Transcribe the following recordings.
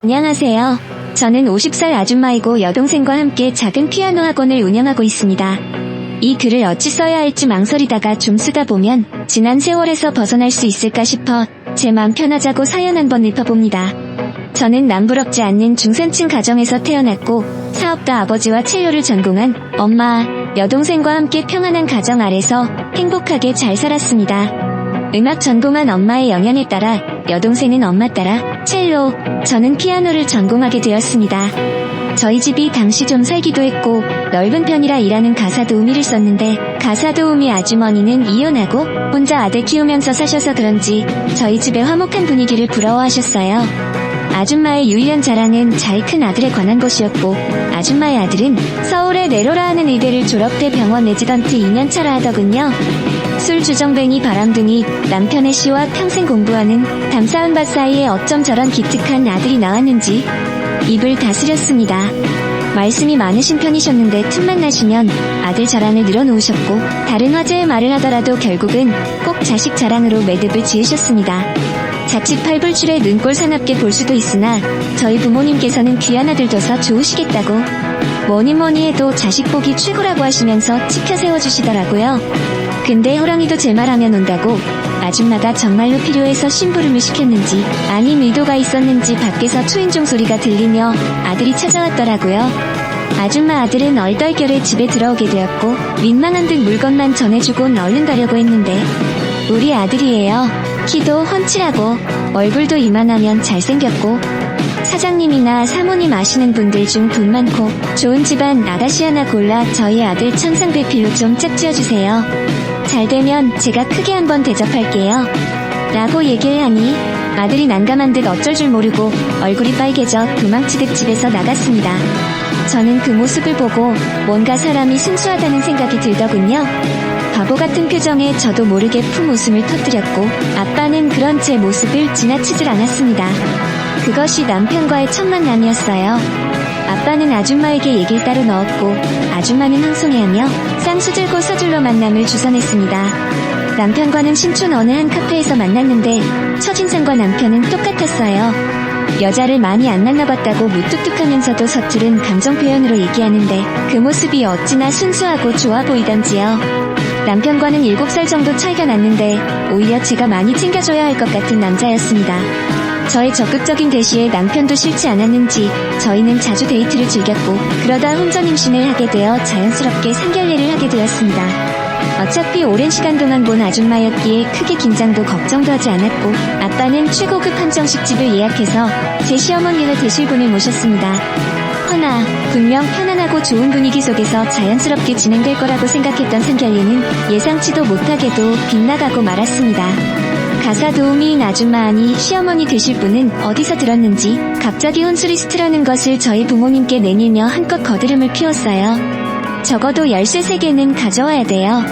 안녕하세요. 저는 50살 아줌마이고 여동생과 함께 작은 피아노 학원을 운영하고 있습니다. 이 글을 어찌 써야 할지 망설이다가 좀 쓰다 보면 지난 세월에서 벗어날 수 있을까 싶어 제 맘 편하자고 사연 한번 읊어봅니다. 저는 남부럽지 않는 중산층 가정에서 태어났고 사업가 아버지와 첼로를 전공한 엄마, 여동생과 함께 평안한 가정 아래서 행복하게 잘 살았습니다. 음악 전공한 엄마의 영향에 따라 여동생은 엄마 따라 첼로, 저는 피아노를 전공하게 되었습니다. 저희 집이 당시 좀 살기도 했고 넓은 편이라 일하는 가사 도우미를 썼는데 가사 도우미 아주머니는 이혼하고 혼자 아들 키우면서 사셔서 그런지 저희 집의 화목한 분위기를 부러워하셨어요. 아줌마의 유일한 자랑은 잘 큰 아들에 관한 것이었고 아줌마의 아들은 서울의 네로라 하는 의대를 졸업해 병원 레지던트 2년차라 하더군요. 술 주정뱅이 바람둥이 남편의 시와 평생 공부하는 담쌓은 밭 사이에 어쩜 저런 기특한 아들이 나왔는지 입을 다스렸습니다. 말씀이 많으신 편이셨는데 틈만 나시면 아들 자랑을 늘어놓으셨고 다른 화제의 말을 하더라도 결국은 꼭 자식 자랑으로 매듭을 지으셨습니다. 자칫 팔불출에 눈꼴 사납게 볼 수도 있으나 저희 부모님께서는 귀한 아들 둬서 좋으시겠다고 뭐니뭐니 해도 자식 복이 최고라고 하시면서 치켜 세워주시더라고요. 근데 호랑이도 제 말하면 온다고 아줌마가 정말로 필요해서 심부름을 시켰는지 아닌 의도가 있었는지 밖에서 초인종 소리가 들리며 아들이 찾아왔더라고요. 아줌마 아들은 얼떨결에 집에 들어오게 되었고 민망한 듯 물건만 전해주곤 얼른 가려고 했는데 우리 아들이에요. 키도 훤칠하고 얼굴도 이만하면 잘생겼고 사장님이나 사모님 아시는 분들 중 돈 많고 좋은 집안 아가씨 하나 골라 저희 아들 천상배필로 좀 짝지어주세요. 잘되면 제가 크게 한번 대접할게요. 라고 얘기를 하니 아들이 난감한 듯 어쩔 줄 모르고 얼굴이 빨개져 도망치듯 집에서 나갔습니다. 저는 그 모습을 보고 뭔가 사람이 순수하다는 생각이 들더군요. 바보 같은 표정에 저도 모르게 품 웃음을 터뜨렸고 아빠는 그런 제 모습을 지나치질 않았습니다. 그것이 남편과의 첫 만남이었어요. 아빠는 아줌마에게 얘기를 따로 넣었고 아줌마는 황송해하며 쌍수들고 서둘러 만남을 주선했습니다. 남편과는 신촌 어느 한 카페에서 만났는데 첫인상과 남편은 똑같았어요. 여자를 많이 안 만나봤다고 무뚝뚝하면서도 서투른 감정 표현으로 얘기하는데 그 모습이 어찌나 순수하고 좋아 보이던지요. 남편과는 7살 정도 차이가 났는데 오히려 제가 많이 챙겨줘야 할 것 같은 남자였습니다. 저의 적극적인 대시에 남편도 싫지 않았는지 저희는 자주 데이트를 즐겼고 그러다 혼전 임신을 하게 되어 자연스럽게 상견례를 하게 되었습니다. 어차피 오랜 시간 동안 본 아줌마였기에 크게 긴장도 걱정도 하지 않았고 아빠는 최고급 한정식 집을 예약해서 제 시어머니와 되실 분을 모셨습니다. 허나 분명 편안하고 좋은 분위기 속에서 자연스럽게 진행될 거라고 생각했던 상견례는 예상치도 못하게도 빗나가고 말았습니다. 가사 도우미인 아줌마 아니 시어머니 되실 분은 어디서 들었는지 갑자기 혼수리스트라는 것을 저희 부모님께 내밀며 한껏 거드름을 피웠어요. 적어도 열쇠 3개는 가져와야 돼요.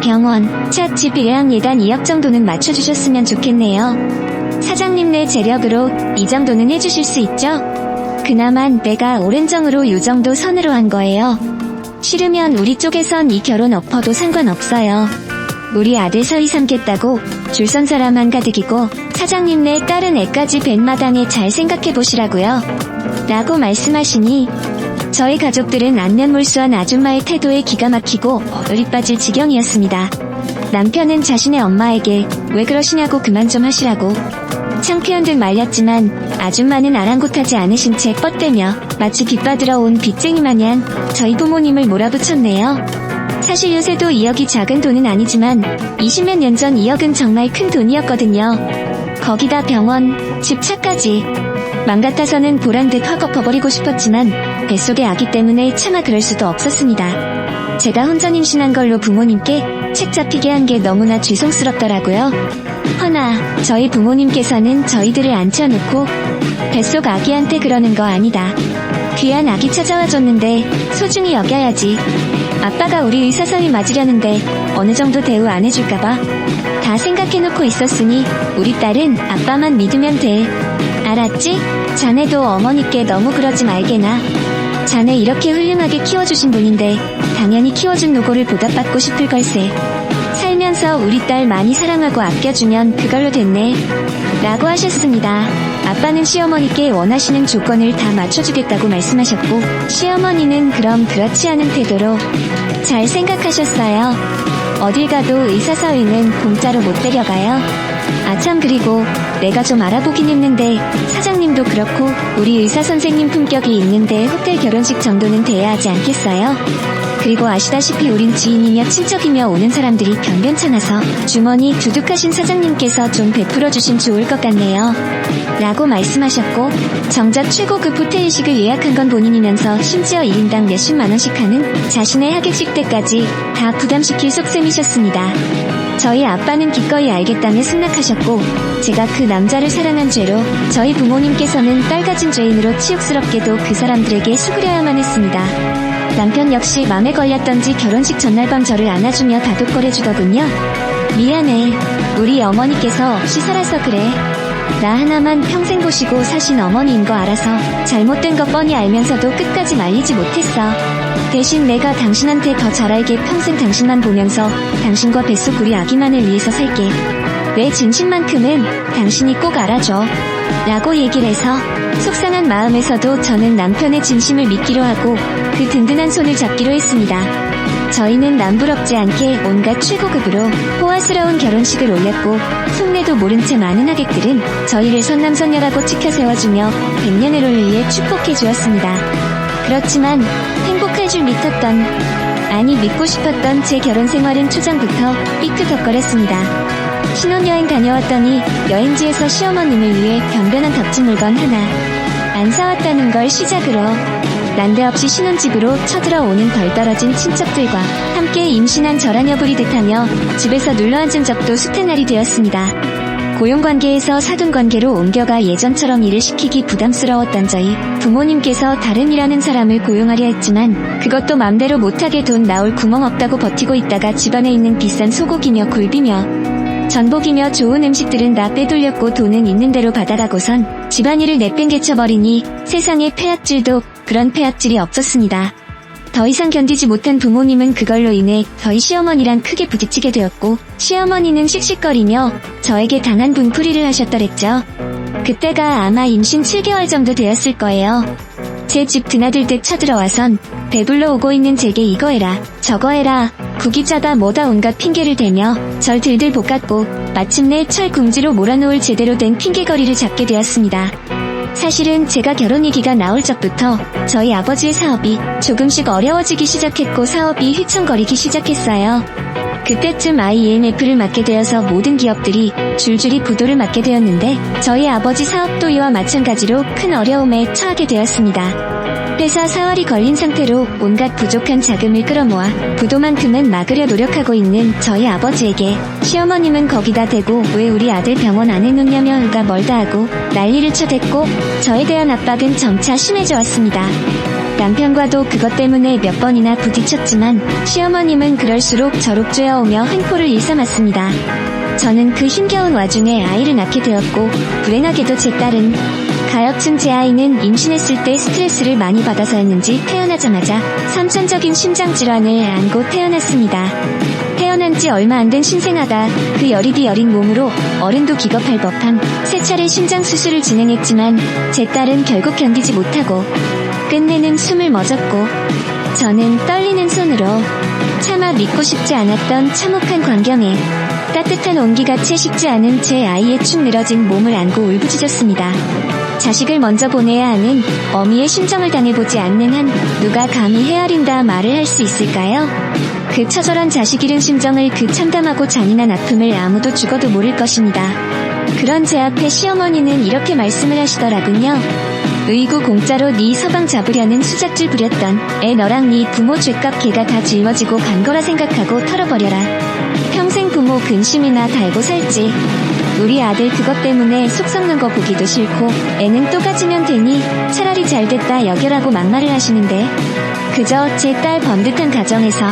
병원, 차, 집, 예약 예단 2억 정도는 맞춰주셨으면 좋겠네요. 사장님네 재력으로 이 정도는 해주실 수 있죠? 그나마 내가 오른정으로 요 정도 선으로 한 거예요. 싫으면 우리 쪽에선 이 결혼 엎어도 상관없어요. 우리 아들 서희 삼겠다고 줄 선 사람 한가득이고 사장님네 딸은 애까지 벤 마당에 잘 생각해보시라고요. 라고 말씀하시니 저희 가족들은 안면몰수한 아줌마의 태도에 기가 막히고 얼이 빠질 지경이었습니다. 남편은 자신의 엄마에게 왜 그러시냐고 그만 좀 하시라고 창피한 듯 말렸지만 아줌마는 아랑곳하지 않으신 채 뻗대며 마치 빚받으러 온 빚쟁이 마냥 저희 부모님을 몰아붙였네요. 사실 요새도 2억이 작은 돈은 아니지만 20몇 년 전 2억은 정말 큰 돈이었거든요. 거기다 병원, 집, 차까지. 맘 같아서는 보란듯 확 엎어버리고 싶었지만 뱃속의 아기 때문에 차마 그럴 수도 없었습니다. 제가 혼전 임신한 걸로 부모님께 책 잡히게 한 게 너무나 죄송스럽더라고요. 허나 저희 부모님께서는 저희들을 앉혀놓고 뱃속 아기한테 그러는 거 아니다. 귀한 아기 찾아와줬는데 소중히 여겨야지. 아빠가 우리 의사 선임 맞으려는데 어느 정도 대우 안 해줄까봐 다 생각해놓고 있었으니 우리 딸은 아빠만 믿으면 돼. 알았지? 자네도 어머니께 너무 그러지 말게나. 자네 이렇게 훌륭하게 키워주신 분인데 당연히 키워준 노고를 보답받고 싶을 걸세. 살면서 우리 딸 많이 사랑하고 아껴주면 그걸로 됐네. 라고 하셨습니다. 아빠는 시어머니께 원하시는 조건을 다 맞춰주겠다고 말씀하셨고, 시어머니는 그럼 그렇지 않은 태도로 잘 생각하셨어요. 어딜 가도 의사서의는 공짜로 못 데려가요. 아참, 그리고 내가 좀 알아보긴 했는데 사장님도 그렇고 우리 의사 선생님 품격이 있는데 호텔 결혼식 정도는 돼야 하지 않겠어요? 그리고 아시다시피 우린 지인이며 친척이며 오는 사람들이 변변찮아서 주머니 두둑하신 사장님께서 좀 베풀어주시면 좋을 것 같네요. 라고 말씀하셨고, 정작 최고급 호텔식을 예약한 건 본인이면서 심지어 1인당 몇십만원씩 하는 자신의 하객식 때까지 다 부담시킬 속셈이셨습니다. 저희 아빠는 기꺼이 알겠다며 승낙하셨고, 제가 그 남자를 사랑한 죄로 저희 부모님께서는 딸 가진 죄인으로 치욕스럽게도 그 사람들에게 수그려야만 했습니다. 남편 역시 맘에 걸렸던지 결혼식 전날 밤 저를 안아주며 다독거려주더군요. 미안해. 우리 어머니께서 없이 살아서 그래. 나 하나만 평생 보시고 사신 어머니인 거 알아서 잘못된 거 뻔히 알면서도 끝까지 말리지 못했어. 대신 내가 당신한테 더 잘 알게 평생 당신만 보면서 당신과 뱃속 우리 아기만을 위해서 살게. 내 진심만큼은 당신이 꼭 알아줘. 라고 얘기를 해서 속상한 마음에서도 저는 남편의 진심을 믿기로 하고 그 든든한 손을 잡기로 했습니다. 저희는 남부럽지 않게 온갖 최고급으로 호화스러운 결혼식을 올렸고, 속내도 모른 채 많은 하객들은 저희를 선남선녀라고 치켜 세워주며 100년을 위해 축복해 주었습니다. 그렇지만 행복할 줄 믿었던, 아니 믿고 싶었던 제 결혼 생활은 초장부터 삐끗덕거렸습니다. 신혼여행 다녀왔더니 여행지에서 시어머님을 위해 변변한 값진 물건 하나 안 사왔다는 걸 시작으로 난데없이 신혼집으로 쳐들어오는 덜 떨어진 친척들과 함께 임신한 저랑 여부리 듯하며 집에서 눌러앉은 적도 숱한 날이 되었습니다. 고용관계에서 사돈관계로 옮겨가 예전처럼 일을 시키기 부담스러웠던 저희 부모님께서 다른 일하는 사람을 고용하려 했지만 그것도 맘대로 못하게 돈 나올 구멍 없다고 버티고 있다가 집안에 있는 비싼 소고기며 굴비며 전복이며 좋은 음식들은 다 빼돌렸고 돈은 있는 대로 받아가고선 집안일을 내팽개쳐버리니 세상에 폐악질도 그런 폐악질이 없었습니다. 더 이상 견디지 못한 부모님은 그걸로 인해 저희 시어머니랑 크게 부딪히게 되었고, 시어머니는 씩씩거리며 저에게 당한 분풀이를 하셨더랬죠. 그때가 아마 임신 7개월 정도 되었을 거예요. 제 집 드나들듯 쳐들어와선 배불러 오고 있는 제게 이거 해라 저거 해라 구기자다 뭐다 온갖 핑계를 대며 절 들들 볶았고, 마침내 철궁지로 몰아놓을 제대로 된 핑계거리를 잡게 되었습니다. 사실은 제가 결혼 얘기가 나올 적부터 저희 아버지의 사업이 조금씩 어려워지기 시작했고 사업이 휘청거리기 시작했어요. 그때쯤 IMF를 맡게 되어서 모든 기업들이 줄줄이 부도를 맞게 되었는데 저희 아버지 사업도 이와 마찬가지로 큰 어려움에 처하게 되었습니다. 회사 사활이 걸린 상태로 온갖 부족한 자금을 끌어모아 부도만큼은 막으려 노력하고 있는 저희 아버지에게 시어머님은 거기다 대고 왜 우리 아들 병원 안 해놓냐며 의가 멀다 하고 난리를 쳐댔고, 저에 대한 압박은 점차 심해져 왔습니다. 남편과도 그것 때문에 몇 번이나 부딪혔지만 시어머님은 그럴수록 저룩죄어 오며 횡포를 일삼았습니다. 저는 그 힘겨운 와중에 아이를 낳게 되었고, 불행하게도 제 딸은 가엾은 제 아이는 임신했을 때 스트레스를 많이 받아서였는지 태어나자마자 선천적인 심장질환을 안고 태어났습니다. 태어난 지 얼마 안 된 신생아가 그 여리디 여린 몸으로 어른도 기겁할 법한 3차례 심장 수술을 진행했지만 제 딸은 결국 견디지 못하고 끝내는 숨을 멎었고, 저는 떨리는 손으로 차마 믿고 싶지 않았던 참혹한 광경에 따뜻한 온기가 채 식지 않은 제 아이의 축 늘어진 몸을 안고 울부짖었습니다. 자식을 먼저 보내야 하는 어미의 심정을 당해보지 않는 한 누가 감히 헤아린다 말을 할 수 있을까요? 그 처절한 자식 잃은 심정을, 그 참담하고 잔인한 아픔을 아무도 죽어도 모를 것입니다. 그런 제 앞에 시어머니는 이렇게 말씀을 하시더라군요. 의구 공짜로 네 서방 잡으려는 수작질 부렸던 애 너랑 네 부모 죗값 걔가 다 짊어지고 간 거라 생각하고 털어버려라. 평생 부모 근심이나 달고 살지. 우리 아들 그것 때문에 속 썩는 거 보기도 싫고 애는 또 가지면 되니 차라리 잘됐다 여겨라고 막말을 하시는데, 그저 제 딸 번듯한 가정에서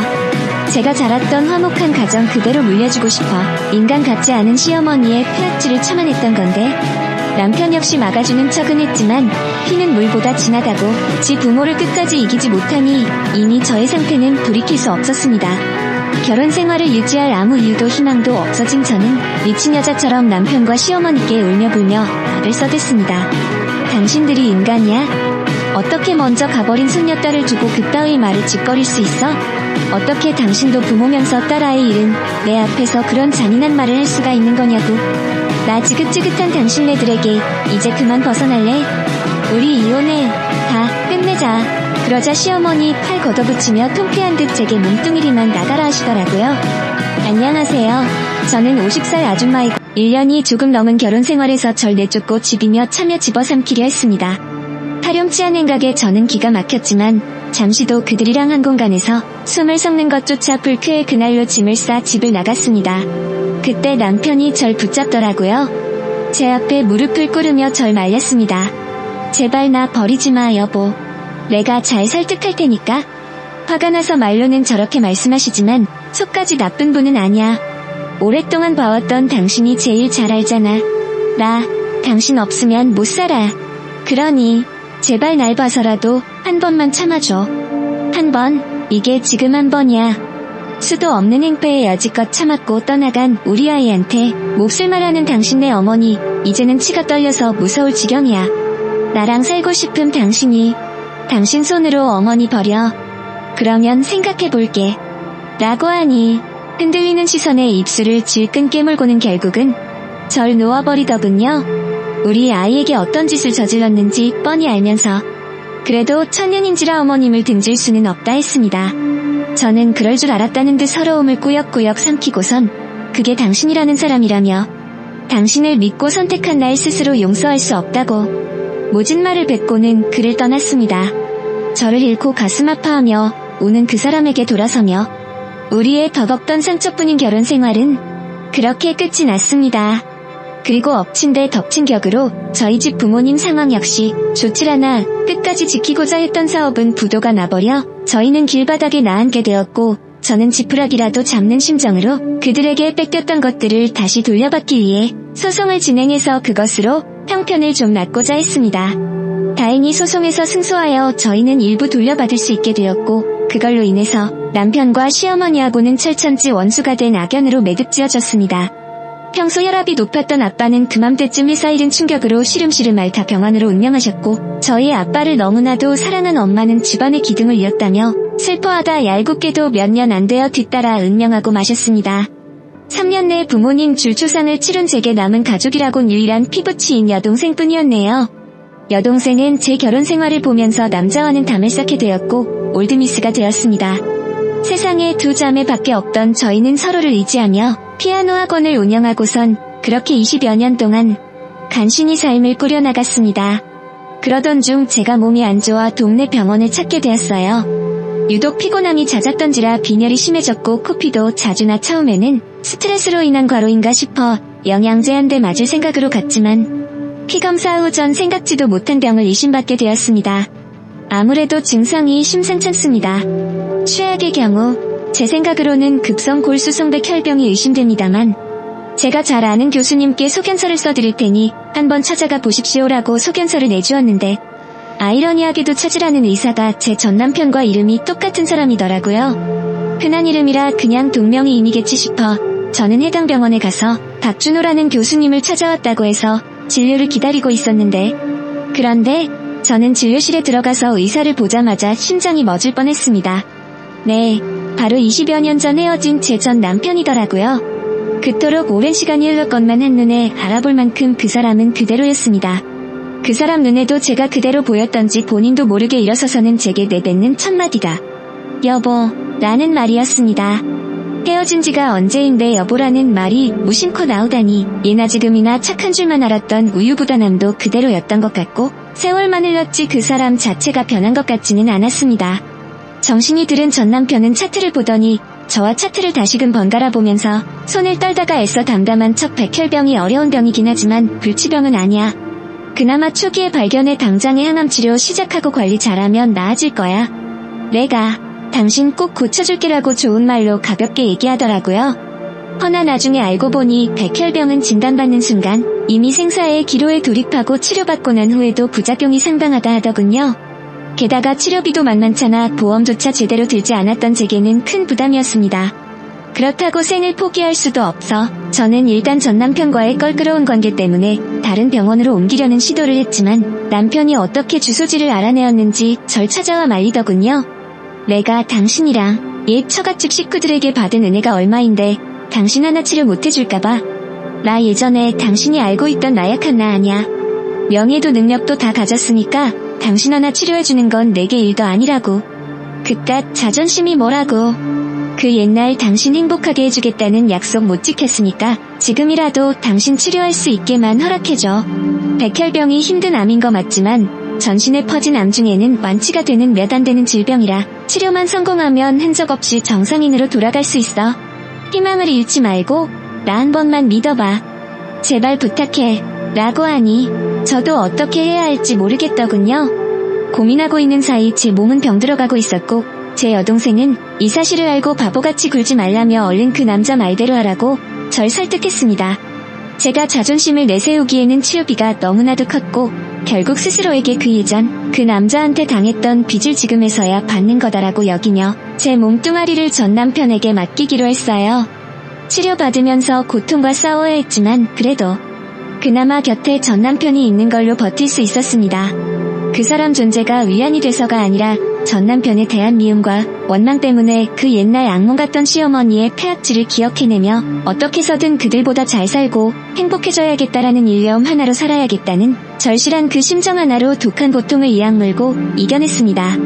제가 자랐던 화목한 가정 그대로 물려주고 싶어 인간 같지 않은 시어머니의 폐악질을 참아냈던 건데, 남편 역시 막아주는 척은 했지만 피는 물보다 진하다고 지 부모를 끝까지 이기지 못하니 이미 저의 상태는 돌이킬 수 없었습니다. 결혼 생활을 유지할 아무 이유도 희망도 없어진 저는 미친 여자처럼 남편과 시어머니께 울며불며 답을 써댔습니다. 당신들이 인간이야? 어떻게 먼저 가버린 손녀딸을 두고 그따위 말을 짓거릴 수 있어? 어떻게 당신도 부모면서 딸아이 잃은 내 앞에서 그런 잔인한 말을 할 수가 있는 거냐고. 나 지긋지긋한 당신네들에게 이제 그만 벗어날래? 우리 이혼해. 다 끝내자. 그러자 시어머니 팔 걷어붙이며 통쾌한 듯 제게 몸뚱이리만 나가라 하시더라고요. 안녕하세요. 저는 50살 아줌마이고 1년이 조금 넘은 결혼 생활에서 절 내쫓고 집이며 차며 집어삼키려 했습니다. 타령치 않은 행각에 저는 기가 막혔지만 잠시도 그들이랑 한 공간에서 숨을 섞는 것조차 불쾌해 그날로 짐을 싸 집을 나갔습니다. 그때 남편이 절 붙잡더라고요. 제 앞에 무릎을 꿇으며 절 말렸습니다. 제발 나 버리지 마 여보. 내가 잘 설득할 테니까. 화가 나서 말로는 저렇게 말씀하시지만 속까지 나쁜 분은 아니야. 오랫동안 봐왔던 당신이 제일 잘 알잖아. 나 당신 없으면 못 살아. 그러니 제발 날 봐서라도 한 번만 참아줘. 한 번, 이게 지금 한 번이야. 수도 없는 행패에 여지껏 참았고 떠나간 우리 아이한테 몹쓸 말하는 당신네 어머니 이제는 치가 떨려서 무서울 지경이야. 나랑 살고 싶은 당신이 당신 손으로 어머니 버려. 그러면 생각해볼게. 라고 하니 흔들리는 시선에 입술을 질끈 깨물고는 결국은 절 놓아버리더군요. 우리 아이에게 어떤 짓을 저질렀는지 뻔히 알면서 그래도 천년인지라 어머님을 등질 수는 없다 했습니다. 저는 그럴 줄 알았다는 듯 서러움을 꾸역꾸역 삼키고선 그게 당신이라는 사람이라며 당신을 믿고 선택한 날 스스로 용서할 수 없다고 모진 말을 뱉고는 그를 떠났습니다. 저를 잃고 가슴 아파하며 우는 그 사람에게 돌아서며 우리의 더없던 상처뿐인 결혼 생활은 그렇게 끝이 났습니다. 그리고 엎친 데 덮친 격으로 저희 집 부모님 상황 역시 좋질 않아 끝까지 지키고자 했던 사업은 부도가 나버려 저희는 길바닥에 나앉게 되었고 저는 지푸라기라도 잡는 심정으로 그들에게 뺏겼던 것들을 다시 돌려받기 위해 소송을 진행해서 그것으로 형편을 좀 낳고자 했습니다. 다행히 소송에서 승소하여 저희는 일부 돌려받을 수 있게 되었고 그걸로 인해서 남편과 시어머니하고는 철천지 원수가 된 악연으로 매듭지어졌습니다. 평소 혈압이 높았던 아빠는 그맘때쯤 회사 일은 충격으로 시름시름 앓다 병원으로 운명하셨고 저희 아빠를 너무나도 사랑한 엄마는 집안의 기둥을 잃었다며 슬퍼하다 얄궂게도 몇 년 안 되어 뒤따라 은명하고 마셨습니다. 3년 내 부모님 줄초상을 치른 제게 남은 가족이라곤 유일한 피부치인 여동생뿐이었네요. 여동생은 제 결혼 생활을 보면서 남자와는 담을 쌓게 되었고 올드미스가 되었습니다. 세상에 두 자매 밖에 없던 저희는 서로를 의지하며 피아노 학원을 운영하고선 그렇게 20여 년 동안 간신히 삶을 꾸려나갔습니다. 그러던 중 제가 몸이 안 좋아 동네 병원을 찾게 되었어요. 유독 피곤함이 잦았던지라 빈혈이 심해졌고 코피도 자주 나 처음에는 스트레스로 인한 과로인가 싶어 영양제 한 대 맞을 생각으로 갔지만 피검사 후 전 생각지도 못한 병을 의심받게 되었습니다. 아무래도 증상이 심상찮습니다. 최악의 경우 제 생각으로는 급성 골수송백 혈병이 의심됩니다만 제가 잘 아는 교수님께 소견서를 써드릴 테니 한번 찾아가 보십시오라고 소견서를 내주었는데 아이러니하게도 찾으라는 의사가 제 전남편과 이름이 똑같은 사람이더라고요. 흔한 이름이라 그냥 동명이인이겠지 싶어 저는 해당 병원에 가서 박준호라는 교수님을 찾아왔다고 해서 진료를 기다리고 있었는데 그런데 저는 진료실에 들어가서 의사를 보자마자 심장이 멎을 뻔했습니다. 네, 바로 20여 년 전 헤어진 제 전 남편이더라고요. 그토록 오랜 시간이 흘렀건만 한눈에 알아볼 만큼 그 사람은 그대로였습니다. 그 사람 눈에도 제가 그대로 보였던지 본인도 모르게 일어서서는 제게 내뱉는 첫마디가 여보, 라는 말이었습니다. 헤어진 지가 언제인데 여보라는 말이 무심코 나오다니 예나 지금이나 착한 줄만 알았던 우유부단함도 그대로였던 것 같고 세월만 흘렀지 그 사람 자체가 변한 것 같지는 않았습니다. 정신이 들은 전 남편은 차트를 보더니 저와 차트를 다시금 번갈아 보면서 손을 떨다가 애써 담담한 척 백혈병이 어려운 병이긴 하지만 불치병은 아니야. 그나마 초기에 발견해 당장의 항암치료 시작하고 관리 잘하면 나아질 거야. 내가 당신 꼭 고쳐줄게라고 좋은 말로 가볍게 얘기하더라고요. 허나 나중에 알고 보니 백혈병은 진단받는 순간 이미 생사의 기로에 돌입하고 치료받고 난 후에도 부작용이 상당하다 하더군요. 게다가 치료비도 만만찮아 보험조차 제대로 들지 않았던 제게는 큰 부담이었습니다. 그렇다고 생을 포기할 수도 없어 저는 일단 전 남편과의 껄끄러운 관계 때문에 다른 병원으로 옮기려는 시도를 했지만 남편이 어떻게 주소지를 알아내었는지 절 찾아와 말리더군요. 내가 당신이랑 옛 처가집 식구들에게 받은 은혜가 얼마인데 당신 하나 치료 못해줄까봐. 나 예전에 당신이 알고 있던 나약한 나 아냐. 명예도 능력도 다 가졌으니까 당신 하나 치료해주는 건 내게 일도 아니라고. 그깟 자존심이 뭐라고. 그 옛날 당신 행복하게 해주겠다는 약속 못 지켰으니까 지금이라도 당신 치료할 수 있게만 허락해줘. 백혈병이 힘든 암인 거 맞지만 전신에 퍼진 암 중에는 완치가 되는 몇 안 되는 질병이라 치료만 성공하면 흔적 없이 정상인으로 돌아갈 수 있어. 희망을 잃지 말고 나 한 번만 믿어봐. 제발 부탁해. 라고 하니 저도 어떻게 해야 할지 모르겠더군요. 고민하고 있는 사이 제 몸은 병들어가고 있었고 제 여동생은 이 사실을 알고 바보같이 굴지 말라며 얼른 그 남자 말대로 하라고 절 설득했습니다. 제가 자존심을 내세우기에는 치료비가 너무나도 컸고 결국 스스로에게 그 예전 그 남자한테 당했던 빚을 지금에서야 받는 거다라고 여기며 제 몸뚱아리를 전 남편에게 맡기기로 했어요. 치료받으면서 고통과 싸워야 했지만 그래도 그나마 곁에 전 남편이 있는 걸로 버틸 수 있었습니다. 그 사람 존재가 위안이 돼서가 아니라 전 남편에 대한 미움과 원망 때문에 그 옛날 악몽 같던 시어머니의 폐악질을 기억해내며 어떻게 해서든 그들보다 잘 살고 행복해져야겠다라는 일념 하나로 살아야겠다는 절실한 그 심정 하나로 독한 고통을 이악 물고 이겨냈습니다.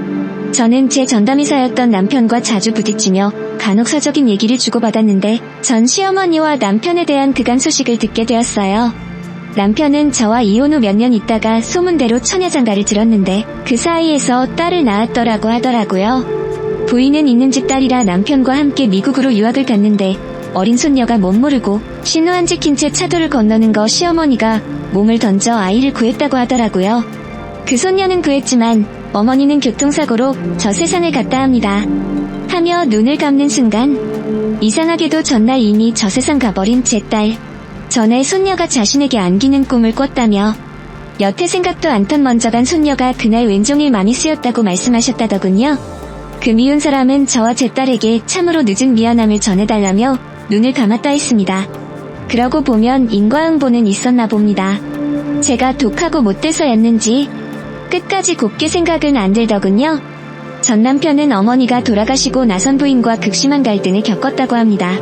저는 제 전담의사였던 남편과 자주 부딪히며 간혹 사적인 얘기를 주고받았는데 전 시어머니와 남편에 대한 그간 소식을 듣게 되었어요. 남편은 저와 이혼 후 몇 년 있다가 소문대로 처녀장가를 들었는데 그 사이에서 딸을 낳았더라고 하더라고요. 부인은 있는 집 딸이라 남편과 함께 미국으로 유학을 갔는데 어린 손녀가 못 모르고 신호 안 지킨 채 차도를 건너는 거 시어머니가 몸을 던져 아이를 구했다고 하더라고요. 그 손녀는 구했지만 어머니는 교통사고로 저 세상을 갔다 합니다. 하며 눈을 감는 순간 이상하게도 전날 이미 저 세상 가버린 제 딸. 전에 손녀가 자신에게 안기는 꿈을 꿨다며 여태 생각도 않던 먼저 간 손녀가 그날 왼종일 많이 쓰였다고 말씀하셨다더군요. 그 미운 사람은 저와 제 딸에게 참으로 늦은 미안함을 전해달라며 눈을 감았다 했습니다. 그러고 보면 인과응보는 있었나 봅니다. 제가 독하고 못돼서였는지 끝까지 곱게 생각은 안 들더군요. 전 남편은 어머니가 돌아가시고 나선 부인과 극심한 갈등을 겪었다고 합니다.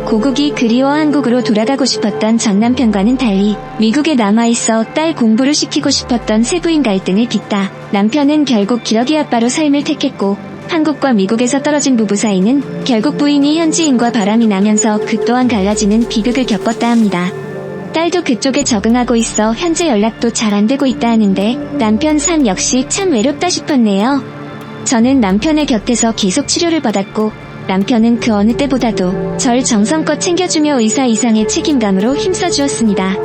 고국이 그리워 한국으로 돌아가고 싶었던 전 남편과는 달리 미국에 남아있어 딸 공부를 시키고 싶었던 세 부인 갈등을 빚다 남편은 결국 기러기 아빠로 삶을 택했고 한국과 미국에서 떨어진 부부 사이는 결국 부인이 현지인과 바람이 나면서 그 또한 갈라지는 비극을 겪었다 합니다. 딸도 그쪽에 적응하고 있어 현재 연락도 잘 안되고 있다 하는데 남편 삶 역시 참 외롭다 싶었네요. 저는 남편의 곁에서 계속 치료를 받았고 남편은 그 어느 때보다도 절 정성껏 챙겨주며 의사 이상의 책임감으로 힘써주었습니다.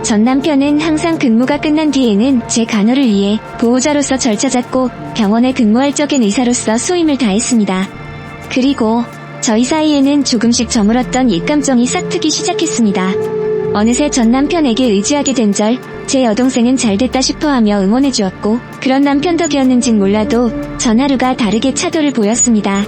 전 남편은 항상 근무가 끝난 뒤에는 제 간호를 위해 보호자로서 절 찾았고 병원에 근무할 적엔 의사로서 소임을 다했습니다. 그리고 저희 사이에는 조금씩 저물었던 옛감정이 싹트기 시작했습니다. 어느새 전 남편에게 의지하게 된 절, 제 여동생은 잘됐다 싶어하며 응원해주었고 그런 남편 덕이었는진 몰라도 전 하루가 다르게 차도를 보였습니다.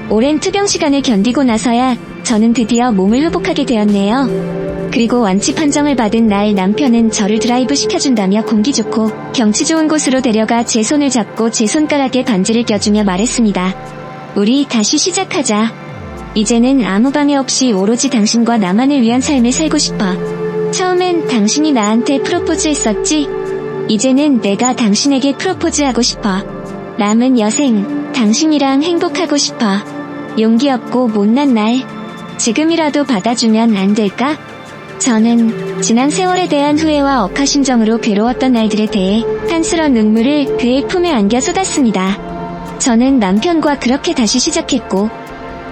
오랜 투병 시간을 견디고 나서야 저는 드디어 몸을 회복하게 되었네요. 그리고 완치 판정을 받은 날 남편은 저를 드라이브 시켜준다며 공기 좋고 경치 좋은 곳으로 데려가 제 손을 잡고 제 손가락에 반지를 껴주며 말했습니다. 우리 다시 시작하자. 이제는 아무 방해 없이 오로지 당신과 나만을 위한 삶을 살고 싶어. 처음엔 당신이 나한테 프로포즈 했었지? 이제는 내가 당신에게 프로포즈하고 싶어. 남은 여생 당신이랑 행복하고 싶어. 용기 없고 못난 날 지금이라도 받아주면 안 될까? 저는 지난 세월에 대한 후회와 억하심정으로 괴로웠던 날들에 대해 한스런 눈물을 그의 품에 안겨 쏟았습니다. 저는 남편과 그렇게 다시 시작했고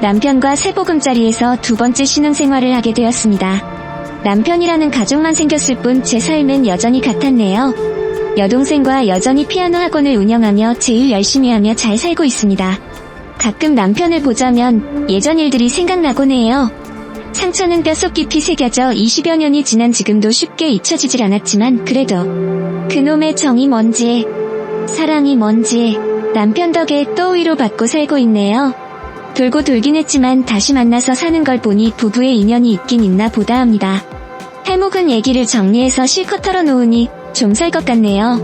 남편과 세보금자리에서 두 번째 신혼생활을 하게 되었습니다. 남편이라는 가족만 생겼을 뿐 제 삶은 여전히 같았네요. 여동생과 여전히 피아노 학원을 운영하며 제일 열심히 하며 잘 살고 있습니다. 가끔 남편을 보자면 예전 일들이 생각나곤 해요. 상처는 뼛속 깊이 새겨져 20여 년이 지난 지금도 쉽게 잊혀지질 않았지만 그래도 그놈의 정이 뭔지 사랑이 뭔지 남편 덕에 또 위로받고 살고 있네요. 돌고 돌긴 했지만 다시 만나서 사는 걸 보니 부부의 인연이 있긴 있나 보다 합니다. 해묵은 얘기를 정리해서 실컷 털어놓으니 좀 살 것 같네요.